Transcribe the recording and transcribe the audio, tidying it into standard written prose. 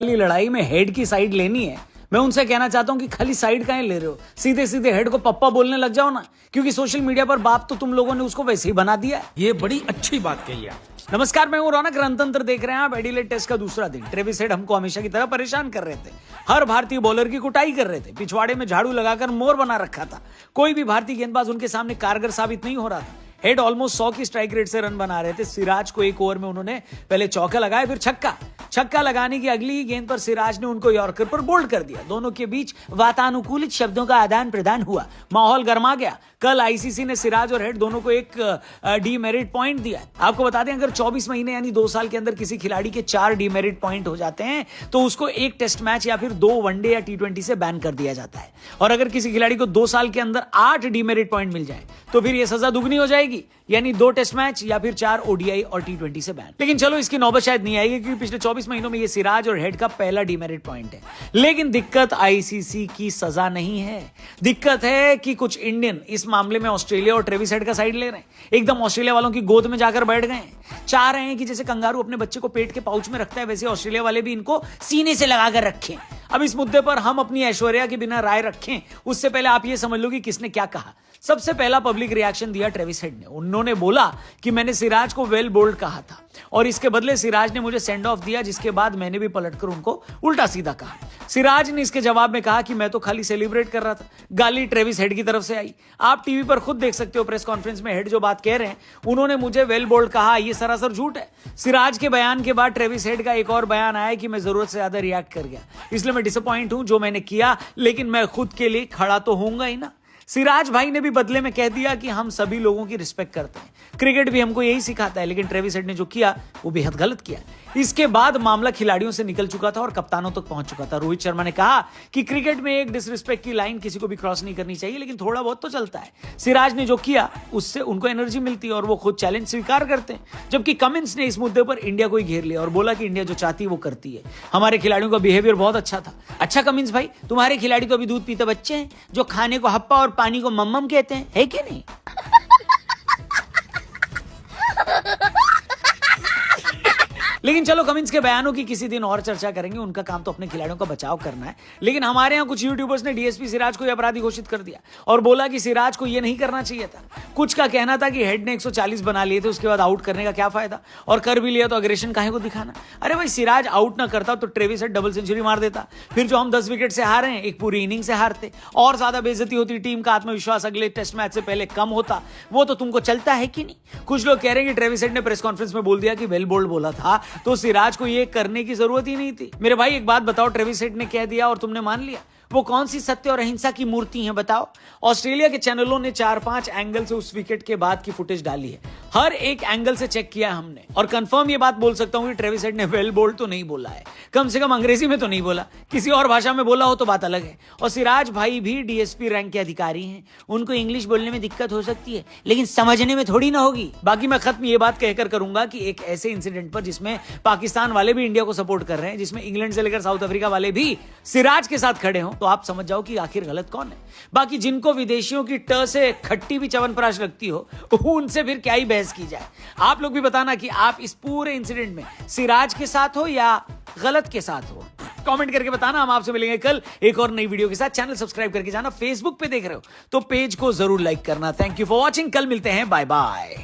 लड़ाई में हेड की साइड लेनी है, मैं उनसे कहना चाहता हूं कि खाली साइड काहे ले रहे हो, सीधे सीधे हेड को पप्पा बोलने लग जाओ ना, क्योंकि सोशल मीडिया पर बाप तो तुम लोगों ने उसको वैसे ही बना दिया है। ये बड़ी अच्छी बात कही है। नमस्कार, मैं हूं रौनक। रणतंत्र देख रहे हैं आप। एडिलेड टेस्ट का दूसरा दिन। ट्रेविस हेड हमको हमेशा की तरह परेशान कर रहे थे। हर भारतीय बॉलर की कुटाई कर रहे थे। पिछवाड़े में झाड़ू लगाकर मोर बना रखा था। कोई भी भारतीय गेंदबाज उनके सामने कारगर साबित नहीं हो रहा था। हेड ऑलमोस्ट 100 की स्ट्राइक रेट से रन बना रहे थे। सिराज को एक ओवर में उन्होंने पहले चौका लगाया, फिर छक्का लगाने की अगली ही गेंद पर सिराज ने उनको यॉर्कर पर बोल्ड कर दिया। दोनों के बीच वातानुकूलित शब्दों का आदान प्रदान हुआ। माहौल गर्मा गया। कल आईसीसी ने सिराज और हेड दोनों को एक डीमेरिट पॉइंट दिया। आपको बता दें, अगर 24 महीने यानी 2 साल के अंदर किसी खिलाड़ी के 4 डीमेरिट पॉइंट हो जाते हैं तो उसको एक टेस्ट मैच या फिर 2 वनडे या T20 से बैन कर दिया जाता है। और अगर किसी खिलाड़ी को 2 साल के अंदर 8 डीमेरिट पॉइंट मिल जाए तो फिर यह सजा दुगनी हो जाएगी, यानी 2 टेस्ट मैच या फिर 4 ODI और T20 से बैन। लेकिन चलो, इसकी नौबत शायद नहीं आएगी, क्योंकि पिछले 24 महीनों में ये सिराज और हेड का पहला डीमेरिट पॉइंट है। लेकिन दिक्कत आईसीसी की सजा नहीं है। दिक्कत है कि कुछ इंडियन इस मामले में ऑस्ट्रेलिया और ट्रेविस हेड का साइड ले रहे हैं। एकदम ऑस्ट्रेलिया वालों की गोद में जाकर बैठ गए हैं। चाह रहे हैं कि जैसे कंगारू अपने बच्चे को पेट के पाउच में रखता है, वैसे ऑस्ट्रेलिया वाले भी इनको सीने से लगाकर रखें। अब इस मुद्दे पर हम अपनी ऐश्वर्या के बिना राय रखें, उससे पहले आप ये समझ लो कि किसने क्या कहा। सबसे पहला पब्लिक रिएक्शन दिया ट्रेविस हेड ने। उन्होंने बोला कि मैंने सिराज को वेल बोल्ड कहा था और इसके बदले सिराज ने मुझे सेंड ऑफ दिया, जिसके बाद मैंने भी पलटकर उनको उल्टा सीधा कहा। सिराज ने इसके जवाब में कहा कि मैं तो खाली सेलिब्रेट कर रहा था। गाली ट्रेविस हेड की तरफ से आई। आप टीवी पर खुद देख सकते हो, प्रेस कॉन्फ्रेंस में हेड जो बात कह रहे हैं, उन्होंने मुझे वेल बोल्ड कहा, यह सरासर झूठ है। सिराज के बयान के बाद ट्रेविस हेड का एक और बयान आया कि मैं जरूरत से ज्यादा रिएक्ट कर गया, इसलिए मैं डिसअपॉइंट हूं जो मैंने किया, लेकिन मैं खुद के लिए खड़ा तो होऊंगा ही ना। सिराज भाई ने भी बदले में कह दिया कि हम सभी लोगों की रिस्पेक्ट करते हैं, क्रिकेट भी हमको यही सिखाता है, लेकिन ट्रेविस हेड ने जो किया वो बेहद गलत किया। इसके बाद मामला खिलाड़ियों से निकल चुका था और कप्तानों तक पहुंच चुका था। रोहित शर्मा ने कहा कि क्रिकेट में एक डिसरिस्पेक्ट की लाइन किसी को भी क्रॉस नहीं करनी चाहिए, लेकिन थोड़ा बहुत तो चलता है। सिराज ने जो किया उससे उनको एनर्जी मिलती है और वो खुद चैलेंज स्वीकार करते हैं। जबकि कमिंस ने इस मुद्दे पर इंडिया को ही घेर लिया और बोला कि इंडिया जो चाहती है वो करती है। हमारे खिलाड़ियों का बिहेवियर बहुत अच्छा था। अच्छा कमिंस भाई, तुम्हारे खिलाड़ी तो अभी दूध पीते बच्चे हैं जो खाने को हप्पा और पानी को मम्मम कहते हैं, है कि नहीं? लेकिन चलो, कमिंस के बयानों की किसी दिन और चर्चा करेंगे। उनका काम तो अपने खिलाड़ियों का बचाव करना है। लेकिन हमारे यहाँ कुछ यूट्यूबर्स ने डीएसपी सिराज को अपराधी घोषित कर दिया और बोला कि सिराज को यह नहीं करना चाहिए था। कुछ का कहना था कि हेड ने 140 बना लिए थे, उसके बाद आउट करने का क्या फायदा, और कर भी लिया तो अग्रेशन काहे को दिखाना। अरे भाई, सिराज आउट ना करता तो ट्रेविस हेड डबल सेंचुरी मार देता, फिर जो हम 10 विकेट से हारे हैं, एक पूरी इनिंग से हारते, और ज्यादा बेइज्जती होती, टीम का आत्मविश्वास अगले टेस्ट मैच से पहले कम होता। वो तो तुमको चलता है कि नहीं। कुछ लोग कह रहे हैं कि ट्रेविस हेड ने प्रेस कॉन्फ्रेंस में बोल दिया कि वेल बोल्ड बोला था तो सिराज को ये करने की जरूरत ही नहीं थी। मेरे भाई, एक बात बताओ, ट्रेविस हेड ने कह दिया और तुमने मान लिया। वो कौन सी सत्य और अहिंसा की मूर्ति है बताओ। ऑस्ट्रेलिया के चैनलों ने 4-5 एंगल से उस विकेट के बाद की फुटेज डाली है। हर एक एंगल से चेक किया हमने और कंफर्म ये बात बोल सकता हूं कि ट्रेविस हेड ने वेल बोल्ड तो नहीं बोला है। कम से कम अंग्रेजी में तो नहीं बोला, किसी और भाषा में बोला हो तो बात अलग है। और सिराज भाई भी डीएसपी रैंक के अधिकारी हैं, उनको इंग्लिश बोलने में दिक्कत हो सकती है, लेकिन समझने में थोड़ी ना होगी। बाकी मैं खत्म ये बात कहकर करूंगा कि एक ऐसे इंसिडेंट पर जिसमें पाकिस्तान वाले भी इंडिया को सपोर्ट कर रहे हैं, जिसमें इंग्लैंड से लेकर साउथ अफ्रीका वाले भी सिराज के साथ खड़े हो, तो आप समझ जाओ कि आखिर गलत कौन है। बाकी जिनको विदेशियों की ट से खट्टी भी च्यवनप्राश लगती हो, उनसे फिर क्या ही बहस की जाए। आप लोग भी बताना कि आप इस पूरे इंसिडेंट में सिराज के साथ हो या गलत के साथ हो। कमेंट करके बताना। हम आपसे मिलेंगे कल एक और नई वीडियो के साथ। चैनल सब्सक्राइब करके जाना। फेसबुक पे देख रहे हो तो पेज को जरूर लाइक करना। Thank you for watching. कल मिलते हैं। Bye bye.